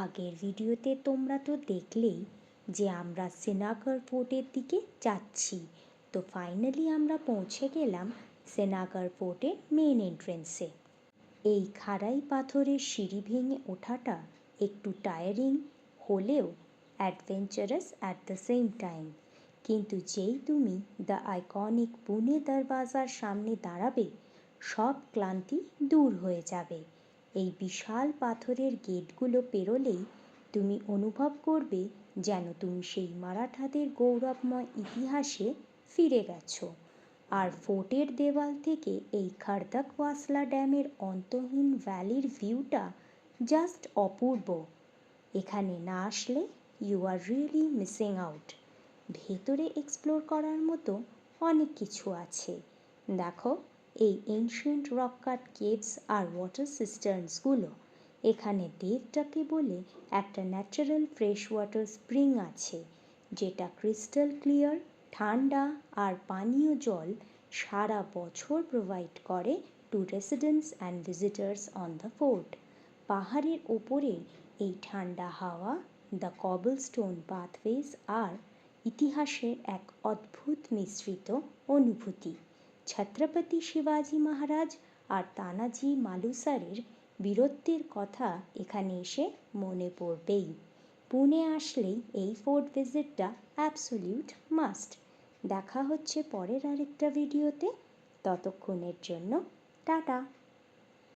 আগের ভিডিওতে তোমরা তো দেখলেই যে আমরা শ্রীনগর ফোর্টের দিকে যাচ্ছি। তো ফাইনালি আমরা পৌঁছে গেলাম শ্রীনগর ফোর্টের মেন এন্ট্রেন্সে। এই খাড়াই পাথরের সিঁড়ি ভেঙে ওঠাটা একটু টায়ারিং হলেও adventurous at the same time. কিন্তু যেই তুমি দ্য আইকনিক পুনে দরওয়াজার সামনে দাঁড়াবে, সব ক্লান্তি দূর হয়ে যাবে। এই বিশাল পাথরের গেটগুলো পেরোলেই তুমি অনুভব করবে যেন তুমি সেই মারাঠাদের গৌরবময় ইতিহাসে ফিরে গেছো। আর ফোর্টের দেওয়াল থেকে এই খড়দকওয়াসলা ড্যামের অন্তহীন ভ্যালির ভিউটা জাস্ট অপূর্ব। এখানে না আসলে you are really missing out. ভেতরে এক্সপ্লোর করার মতো অনেক কিছু আছে। দেখো, এই এনশিয়েন্ট রক কাট কেভস আর ওয়াটার সিস্টার্নসগুলো। এখানে দেবটাকে বলে একটা ন্যাচারাল ফ্রেশ ওয়াটার স্প্রিং আছে, যেটা ক্রিস্টাল ক্লিয়ার, ঠান্ডা আর পানীয় জল সারা বছর প্রোভাইড করে to residents and visitors on the fort. পাহাড়ের ওপরে এই ঠান্ডা হাওয়া, দ্য কবলস্টোন পাথওয়েজ আর ইতিহাসের এক অদ্ভুত মিশ্রিত অনুভূতি। ছত্রপতি শিবাজি মহারাজ আর তানাজি মালুসরের বীরত্বের কথা এখানে এসে মনে পড়বেই। পুনে আসলেই এই ফোর্ট ভিজিটটা অ্যাবসলিউট মাস্ট। দেখা হচ্ছে পরের আরেকটা ভিডিওতে। ততক্ষণের জন্য টাটা।